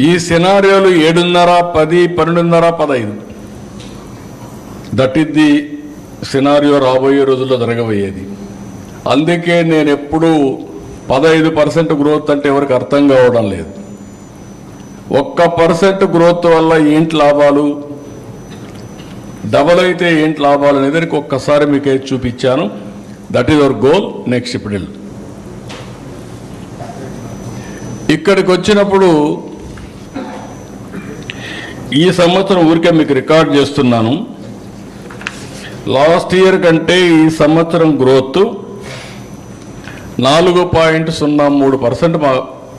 ఈ సినారియోలు 7:30, 10, 12:30, 15 that is the scenario రాబోయే రోజుల్లో జరగబోయేది. అందుకే నేను ఎప్పుడూ 15% గ్రోత్ అంటే ఎవరికి అర్థం కావడం లేదు. 1% గ్రోత్ వల్ల ఏంటి లాభాలు, డబల్ అయితే ఏంటి లాభాలు అనేది ఒక్కసారి మీకు చూపించాను. That is our goal. Next ఇప్పుడు ఇక్కడికి వచ్చినప్పుడు ఈ సంవత్సరం ఊరికే మీకు రికార్డ్ చేస్తున్నాను. లాస్ట్ ఇయర్ కంటే ఈ సంవత్సరం గ్రోత్ 4.03%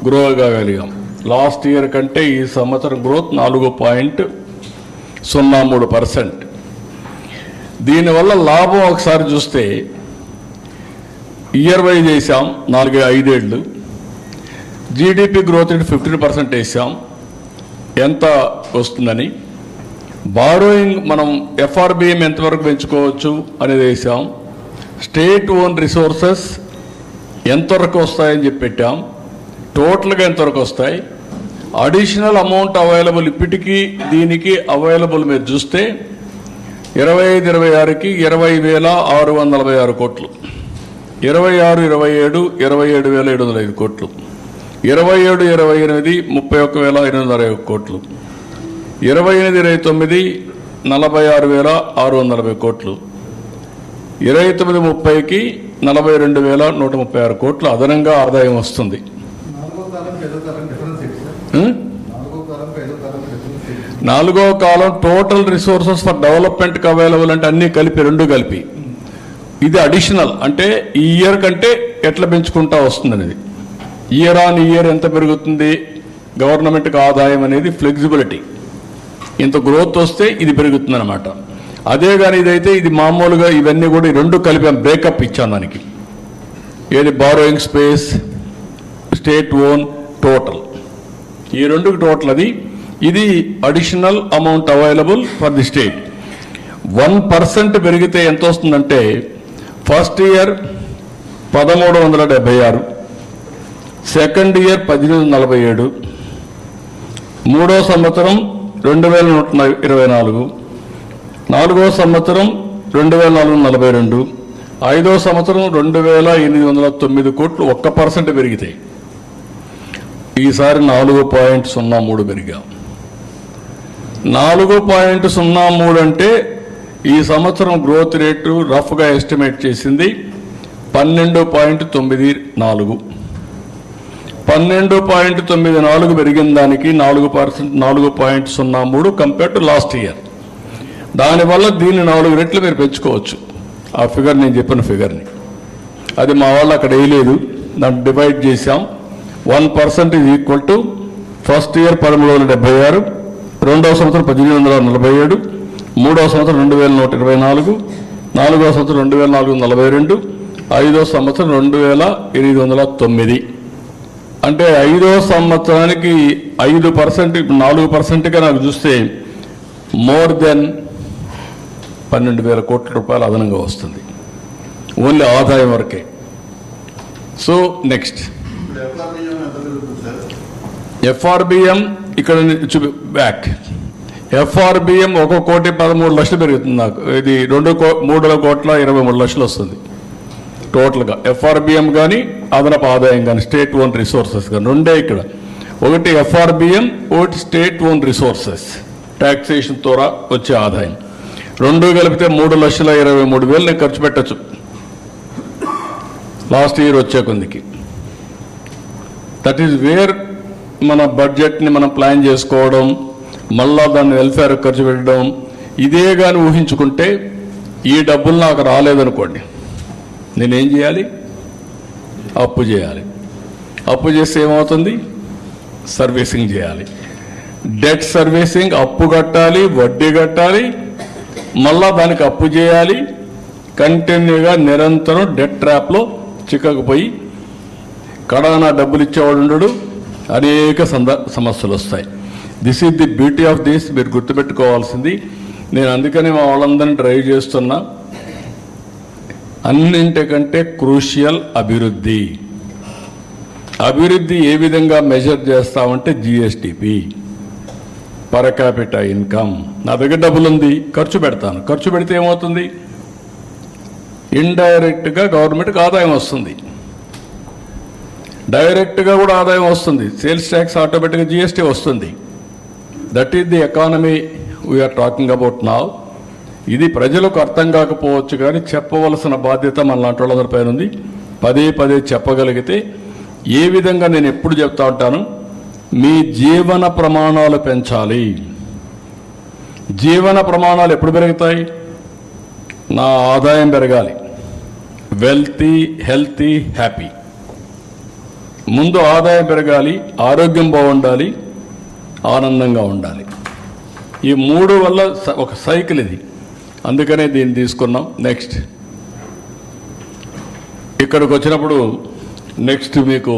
గ్రో కాగలిగాం. లాస్ట్ ఇయర్ కంటే ఈ సంవత్సరం గ్రోత్ 4.03%. దీనివల్ల లాభం ఒకసారి చూస్తే ఇయర్ వైజ్ వేసాం 4-5 ఏళ్ళు. జీడిపి గ్రోత్ రేట్ 15% వేసాం. ఎంత వస్తుందని. బారోయింగ్ మనం ఎఫ్ఆర్బిఎం ఎంతవరకు పెంచుకోవచ్చు అనేది వేసాం. స్టేట్ ఓన్ రిసోర్సెస్ ఎంతవరకు వస్తాయని చెప్పి పెట్టాం. టోటల్గా ఎంతవరకు వస్తాయి. అడిషనల్ అమౌంట్ అవైలబుల్ ఇప్పటికీ దీనికి అవైలబుల్ మీరు చూస్తే 25-26కి 20,646 కోట్లు, 26-27 27,705 కోట్లు, 27-28 31,860 కోట్లు, 28-29 46,640 కోట్లు, 29-30కి 42,136 కోట్లు అదనంగా ఆదాయం వస్తుంది. నాలుగో కాలం టోటల్ రిసోర్సెస్ ఫర్ డెవలప్మెంట్కి అవైలబుల్ అంటే అన్నీ కలిపి, రెండు కలిపి. ఇది అడిషనల్ అంటే ఈ ఇయర్ కంటే ఎట్లా పెంచుకుంటా వస్తుంది అనేది. ఇయర్ ఆన్ ఇయర్ ఎంత పెరుగుతుంది గవర్నమెంట్కి ఆదాయం అనేది ఫ్లెక్సిబిలిటీ. ఇంత గ్రోత్ వస్తే ఇది పెరుగుతుంది అనమాట. అదే కానీ ఇదైతే ఇది మామూలుగా ఇవన్నీ కూడా రెండు కలిపి బ్రేకప్ ఇచ్చాను దానికి. ఏది borrowing space, state own, total, ఈ రెండుకి టోటల్ అది. ఇది additional amount available for the state. 1% పెరిగితే ఎంత వస్తుందంటే ఫస్ట్ ఇయర్ 1,376, సెకండ్ ఇయర్ 1,847, మూడో సంవత్సరం 2,124, నాలుగో సంవత్సరం 2,442, ఐదో సంవత్సరం 2,809 కోట్లు 1% పెరిగితాయి. ఈసారి 4.03 పెరిగాం. 4.03 అంటే ఈ సంవత్సరం గ్రోత్ రేటు రఫ్గా ఎస్టిమేట్ చేసింది 12.94. 12.94 పెరిగిన దానికి 4.03 కంపేర్ టు లాస్ట్ ఇయర్. దానివల్ల దీన్ని 4 రెట్లు మీరు పెంచుకోవచ్చు. ఆ ఫిగర్ నేను చెప్పిన ఫిగర్ని అది మా వాళ్ళు అక్కడ వేయలేదు, దాన్ని డివైడ్ చేశాం. 1% is equal to first year 1,376, రెండవ సంవత్సరం 1,847, మూడవ సంవత్సరం 2,124, నాలుగో సంవత్సరం 2,442, ఐదో సంవత్సరం 2,809. అంటే ఐదో సంవత్సరానికి 5%, 4%గా నాకు చూస్తే మోర్ దెన్ 12,000 కోట్ల రూపాయలు అదనంగా వస్తుంది ఓన్లీ ఆదాయం వరకే. సో నెక్స్ట్ ఎఫ్ఆర్బిఎం ఇక్కడ బ్యాక్. ఎఫ్ఆర్బిఎం 1,13,00,000 పెరుగుతుంది నాకు. ఇది 3,23,23,00,000 వస్తుంది టోటల్గా ఎఫ్ఆర్బిఎం కానీ అదనపు ఆదాయం కానీ స్టేట్ ఓన్ రిసోర్సెస్ కానీ రెండే ఇక్కడ. ఒకటి ఎఫ్ఆర్బిఎం, ఒకటి స్టేట్ ఓన్ రిసోర్సెస్ ట్యాక్సేషన్ ద్వారా వచ్చే ఆదాయం. రెండు కలిపితే 3,23,000 నేను ఖర్చు పెట్టచ్చు లాస్ట్ ఇయర్ వచ్చే కొందికి. దట్ ఈజ్ వేర్ మన బడ్జెట్ని మనం ప్లాన్ చేసుకోవడం, మళ్ళా దాన్ని వెల్ఫేర్ ఖర్చు పెట్టడం. ఇదే కానీ ఊహించుకుంటే ఈ డబ్బులు నాకు రాలేదనుకోండి, నేనేం చేయాలి? అప్పు చేయాలి. అప్పు చేస్తే ఏమవుతుంది? సర్వీసింగ్ చేయాలి. డెట్ సర్వీసింగ్, అప్పు కట్టాలి, వడ్డీ కట్టాలి, మళ్ళా దానికి అప్పు చేయాలి. కంటిన్యూగా నిరంతరం డెట్ ట్రాప్లో చిక్కకపోయి కడానా డబ్బులు ఇచ్చేవాడు ఉండడు, అనేక సమస్యలు వస్తాయి. This is the beauty of this. మీరు గుర్తుపెట్టుకోవాల్సింది. నేను అందుకని మా వాళ్ళందరినీ డ్రైవ్ చేస్తున్నా. అన్నింటికంటే క్రూషియల్ అభివృద్ధి. అభివృద్ధి ఏ విధంగా మెజర్ చేస్తామంటే జిఎస్టిపి, పర్ క్యాపిటల్ ఇన్కమ్. నా దగ్గర డబ్బులు ఉంది, ఖర్చు పెడతాను. ఖర్చు పెడితే ఏమవుతుంది? ఇండైరెక్ట్గా గవర్నమెంట్కి ఆదాయం వస్తుంది, డైరెక్ట్గా కూడా ఆదాయం వస్తుంది. సేల్స్ ట్యాక్స్ ఆటోమేటిక్గా జిఎస్టీ వస్తుంది. That is the economy we are talking about now. ఇది ప్రజలకు అర్థం కాకపోవచ్చు, కానీ చెప్పవలసిన బాధ్యత మన లాంటి వాళ్ళందరిపైన ఉంది. పదే పదే చెప్పగలిగితే, ఏ విధంగా నేను ఎప్పుడు చెప్తా ఉంటాను, మీ జీవన ప్రమాణాలు పెంచాలి. జీవన ప్రమాణాలు ఎప్పుడు పెరుగుతాయి? నా ఆదాయం పెరగాలి, వెల్తీ, హెల్తీ, హ్యాపీ. ముందు ఆదాయం పెరగాలి, ఆరోగ్యం బాగుండాలి, ఆనందంగా ఉండాలి. ఈ మూడు వల్ల ఒక సైకిల్ ఇది. అందుకనే దీన్ని తీసుకున్నాం. నెక్స్ట్ ఇక్కడికి వచ్చినప్పుడు నెక్స్ట్ మీకు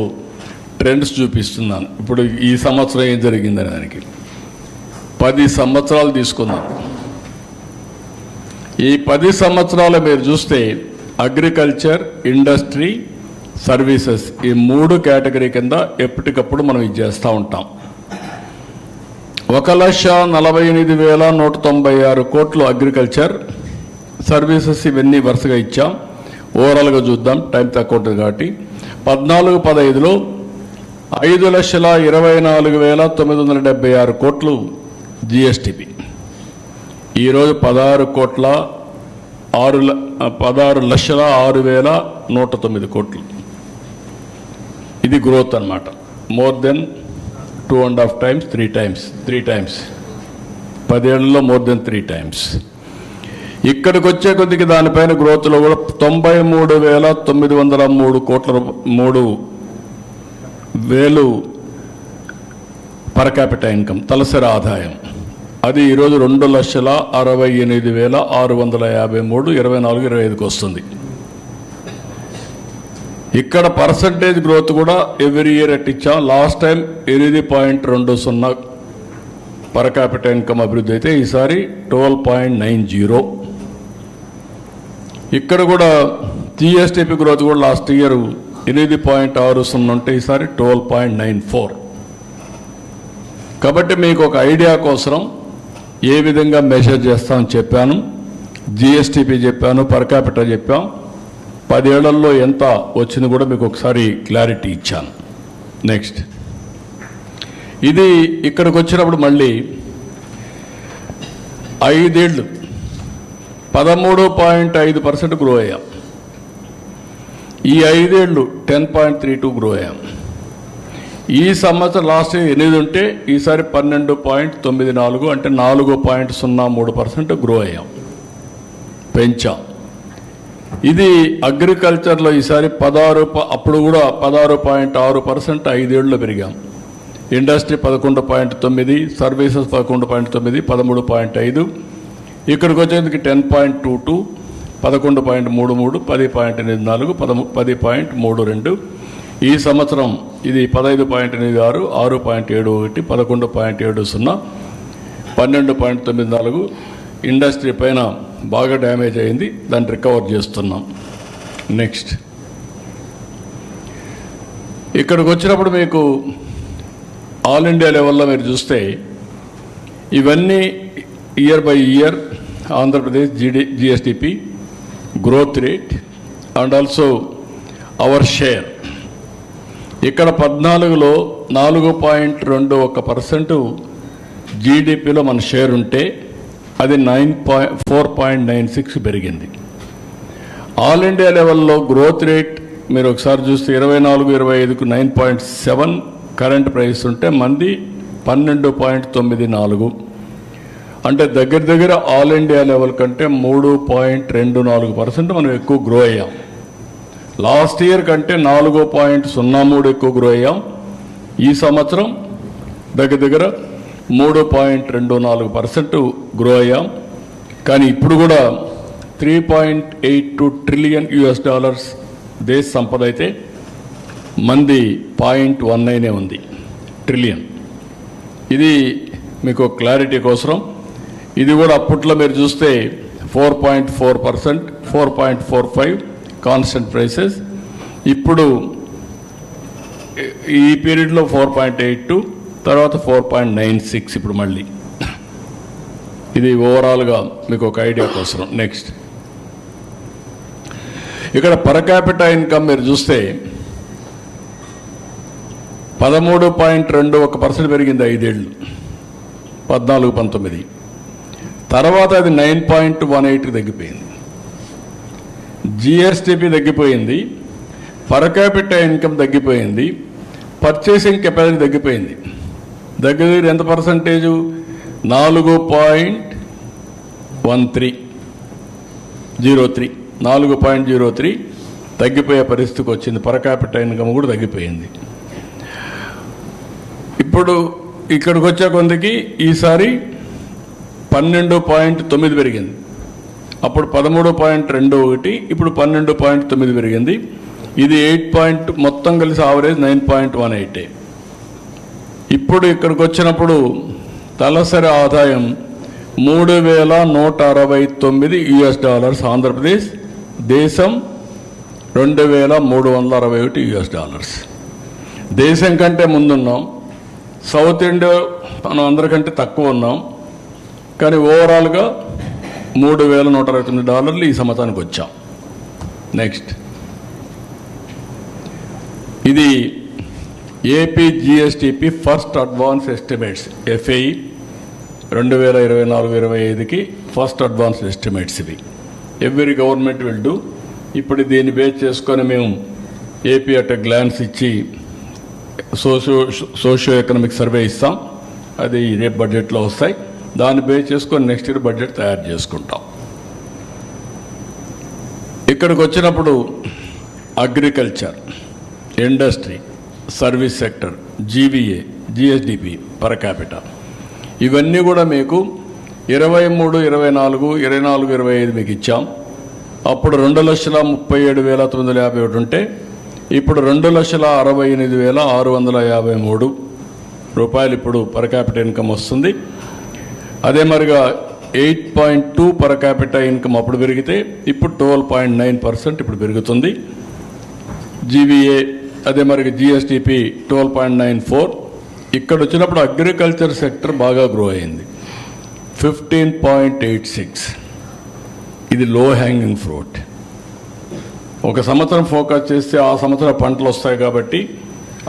ట్రెండ్స్ చూపిస్తున్నాను. ఇప్పుడు ఈ సంవత్సరం ఏం జరిగిందని దానికి 10 సంవత్సరాలు తీసుకుందాం. ఈ 10 సంవత్సరాలు మీరు చూస్తే అగ్రికల్చర్, ఇండస్ట్రీ, సర్వీసెస్, ఈ 3 కేటగిరీ కింద ఎప్పటికప్పుడు మనం ఇది చేస్తూ ఉంటాం. 1,48,196 కోట్లు అగ్రికల్చర్, సర్వీసెస్, ఇవన్నీ వరుసగా ఇచ్చాం. ఓవరాల్గా చూద్దాం, టైం తక్కువ ఉంటుంది కాబట్టి. 14-15లో 5,24,976 కోట్లు జిఎస్టిపి. ఈరోజు 16,06,109 కోట్లు. ఇది గ్రోత్ అన్నమాట. More than 2.5 times, 3 times. 10 ఏళ్లలో మోర్ దెన్ 3 times. ఇక్కడికి వచ్చే కొద్దికి దానిపైన గ్రోత్లో కూడా 93,903 కోట్ల 3,000 పర్ క్యాపిటల్ ఇన్కమ్, తలసరి ఆదాయం. అది ఈరోజు 2,68,653 24-25కి వస్తుంది. ఇక్కడ పర్సంటేజ్ గ్రోత్ కూడా ఎవ్రీ ఇయర్ ఇచ్చాం. Last time 8.20 per capital income అభివృద్ధి అయితే ఈసారి 12.90. ఇక్కడ కూడా జిఎస్టిపి గ్రోత్ కూడా లాస్ట్ ఇయర్ 8.60 ఉంటే ఈసారి 12.94. కాబట్టి మీకు ఒక ఐడియా కోసం ఏ విధంగా మెజర్ చేస్తామని చెప్పాను. జిఎస్టిపి చెప్పాను, పర్ క్యాపిటల్ చెప్పాం. 10 ఏళ్లలో ఎంత వచ్చింది కూడా మీకు ఒకసారి క్లారిటీ ఇచ్చాను. నెక్స్ట్ ఇది ఇక్కడికి వచ్చినప్పుడు మళ్ళీ 5 ఏళ్ళు 13.5% గ్రో అయ్యాం. ఈ 5 ఏళ్ళు 10.32 గ్రో అయ్యాం. ఈ సంవత్సరం లాస్ట్ 8 ఉంటే ఈసారి 12.94 అంటే 4.03% గ్రో అయ్యాం, పెంచాం. ఇది అగ్రికల్చర్లో ఈసారి 16, అప్పుడు కూడా 16.6% 5 ఏళ్ళలో పెరిగాం. Industry 11.9, services 11.9, 13.5. ఇక్కడికి వచ్చేందుకు 10.22, 11.33, 10.84, 10.32. ఈ సంవత్సరం ఇది 15.86, 6.71, 11.70, 12.94. ఇండస్ట్రీ పైన బాగా డ్యామేజ్ అయింది, దాన్ని రికవర్ చేస్తున్నాం. నెక్స్ట్ ఇక్కడికి వచ్చినప్పుడు మీకు ఆల్ ఇండియా లెవెల్లో మీరు చూస్తే ఇవన్నీ year by year Andhra Pradesh GSTP growth rate and also our share. ఇక్కడ 14లో 4.21% జీడిపిలో మన షేర్ ఉంటే అది 4.96 పెరిగింది. ఆల్ ఇండియా లెవెల్లో గ్రోత్ రేట్ మీరు ఒకసారి చూస్తే 24-25కు 9.7 కరెంట్ ప్రైస్ ఉంటే మంది 12.94. అంటే దగ్గర ఆల్ ఇండియా లెవెల్ కంటే 3.24% మనం ఎక్కువ గ్రో అయ్యాం. లాస్ట్ ఇయర్ కంటే 4.03 ఎక్కువ గ్రో అయ్యాం. ఈ సంవత్సరం దగ్గర 3.24% గ్రో అయ్యాం. కానీ ఇప్పుడు కూడా $3.82 ట్రిలియన్ దేశ సంపద అయితే మంది 0.19 ఉంది ట్రిలియన్. ఇది మీకు క్లారిటీ కోసం. ఇది కూడా అప్పట్లో మీరు చూస్తే 4.4%, 4.45 కాన్స్టెంట్ ప్రైసెస్. ఇప్పుడు ఈ పీరియడ్లో 4.82, తర్వాత 4.96 ఇప్పుడు మళ్ళీ. ఇది ఓవరాల్గా మీకు ఒక ఐడియా కోసం. నెక్స్ట్, ఇక్కడ పర్ క్యాపిటా ఇన్కమ్ మీరు చూస్తే 13.21% పెరిగింది 5 ఏళ్ళు, 14-19. తర్వాత అది 9.18 తగ్గిపోయింది. జిఎస్టిపి తగ్గిపోయింది, పర్ క్యాపిటా ఇన్కమ్ తగ్గిపోయింది, పర్చేసింగ్ కెపాసిటీ తగ్గిపోయింది. దగ్గర ఎంత పర్సంటేజు? 4.03 తగ్గిపోయే పరిస్థితికి వచ్చింది. పర్ క్యాపిటా ఇన్కమ్ కూడా తగ్గిపోయింది. ఇప్పుడు ఇక్కడికి వచ్చే కొందికి ఈసారి 12.9 పెరిగింది. అప్పుడు 13.21, ఇప్పుడు 12.9 పెరిగింది. ఇది 8 మొత్తం కలిసి ఆవరేజ్ 9.18. ఇప్పుడు ఇక్కడికి వచ్చినప్పుడు తలసరి ఆదాయం $3,169 ఆంధ్రప్రదేశ్, దేశం $2,361. దేశం కంటే ముందున్నాం, సౌత్ ఇండియా మనం అందరికంటే తక్కువ ఉన్నాం. కానీ ఓవరాల్గా $3,169 ఈ సంవత్సరానికి వచ్చాం. నెక్స్ట్, ఇది AP GSTP first advance estimates, FAE 2024-25కి ఫస్ట్ అడ్వాన్స్ ఎస్టిమేట్స్. ఇవి ఎవ్రీ గవర్నమెంట్ విల్ డూ. ఇప్పుడు దీన్ని బేస్ చేసుకొని మేము ఏపీ అట్ గ్లాన్స్ ఇచ్చి సోషియో ఎకనామిక్ సర్వే ఇస్తాం. అది రేపు బడ్జెట్లో వస్తాయి. దాన్ని బేస్ చేసుకొని నెక్స్ట్ ఇయర్ బడ్జెట్ తయారు చేసుకుంటాం. ఇక్కడికి వచ్చినప్పుడు agriculture, industry, service sector, GVA, GSDP, per capita ఇవన్నీ కూడా మీకు 23, 24, 24-25 మీకు ఇచ్చాం. అప్పుడు 2,37,951 ఉంటే ఇప్పుడు 2,68,653 రూపాయలు ఇప్పుడు పర్ క్యాపిటా ఇన్కమ్ వస్తుంది. అదే మరిగా 8.2 పర్ క్యాపిటా ఇన్కమ్ అప్పుడు పెరిగితే ఇప్పుడు 12.9% ఇప్పుడు పెరుగుతుంది. జీవీఏ అదే మరిగా జిఎస్టిపి 12.94. ఇక్కడ వచ్చినప్పుడు అగ్రికల్చర్ సెక్టర్ బాగా గ్రో అయింది, 15.86. ఇది లో హ్యాంగింగ్ ఫ్రూట్. ఒక సంవత్సరం ఫోకస్ చేస్తే ఆ సంవత్సరం పంటలు వస్తాయి కాబట్టి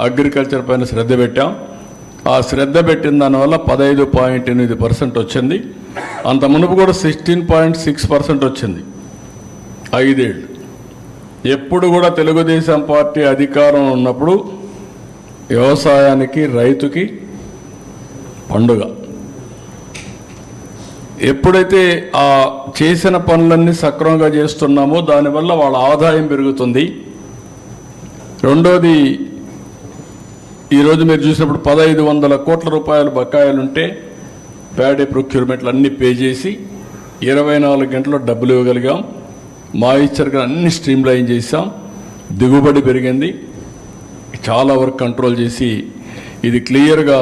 అగ్రికల్చర్ పైన శ్రద్ధ పెట్టాం. ఆ శ్రద్ధ పెట్టిన దానివల్ల 15.8% వచ్చింది. అంత మునుపు కూడా 16.6% వచ్చింది 5 ఏళ్ళు. ఎప్పుడు కూడా తెలుగుదేశం పార్టీ అధికారం ఉన్నప్పుడు వ్యవసాయానికి, రైతుకి పండుగ. ఎప్పుడైతే ఆ చేసిన పనులన్నీ సక్రమంగా చేస్తున్నామో దానివల్ల వాళ్ళ ఆదాయం పెరుగుతుంది. రెండోది, ఈరోజు మీరు చూసినప్పుడు 1,500 కోట్ల రూపాయలు బకాయిలుంటే ప్యాడీ ప్రొక్యూర్మెంట్లు అన్నీ పే చేసి 24 గంటల్లో డబ్బులు ఇవ్వగలిగాం. మాయిశ్చర్గా అన్ని స్ట్రీమ్లైన్ చేసాం. దిగుబడి పెరిగింది. చాలా వరకు కంట్రోల్ చేసి ఇది క్లియర్గా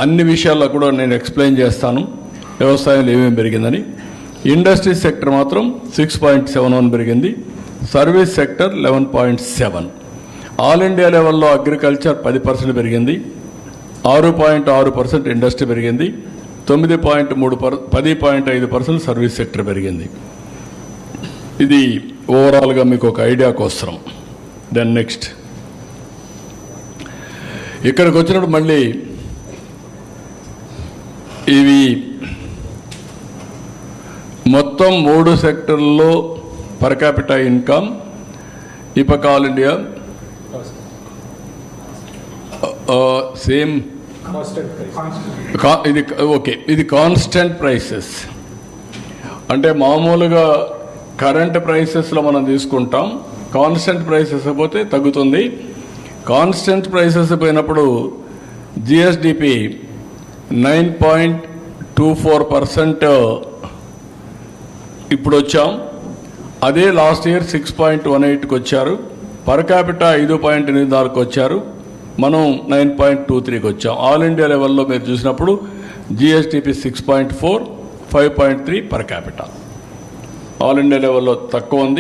అన్ని విషయాల్లో కూడా నేను ఎక్స్ప్లెయిన్ చేస్తాను వ్యవసాయంలో ఏమేమి పెరిగిందని. ఇండస్ట్రీ సెక్టర్ మాత్రం 6.71 పెరిగింది. Service sector 11.7. ఆల్ ఇండియా లెవెల్లో అగ్రికల్చర్ 10% పెరిగింది, 6.6% ఇండస్ట్రీ పెరిగింది, 10.5% సర్వీస్ సెక్టర్ పెరిగింది. ఇది ఓవరాల్గా మీకు ఒక ఐడియా కోసం. దెన్ నెక్స్ట్, ఇక్కడికి వచ్చినప్పుడు మళ్ళీ ఇవి మొత్తం 3 సెక్టర్లలో పర్ క్యాపిటా ఇన్కమ్ ఇపక ఆల్ ఇండియా సేమ్. ఇది ఓకే, ఇది కాన్స్టెంట్ ప్రైసెస్. అంటే మామూలుగా కరెంట్ ప్రైసెస్లో మనం తీసుకుంటాం. కాన్స్టెంట్ ప్రైసెస్ పోతే తగ్గుతుంది. కాన్స్టెంట్ ప్రైసెస్ పోయినప్పుడు జిఎస్డిపి 9.24% ఇప్పుడు వచ్చాం. అదే లాస్ట్ ఇయర్ 6.18కి వచ్చారు. పర్ క్యాపిటా 5.84కి వచ్చారు. మనం 9.23కి వచ్చాం. ఆల్ ఇండియా లెవెల్లో మీరు చూసినప్పుడు GSTP 6.4, 5.3 per capita. All India లెవెల్లో తక్కువ ఉంది.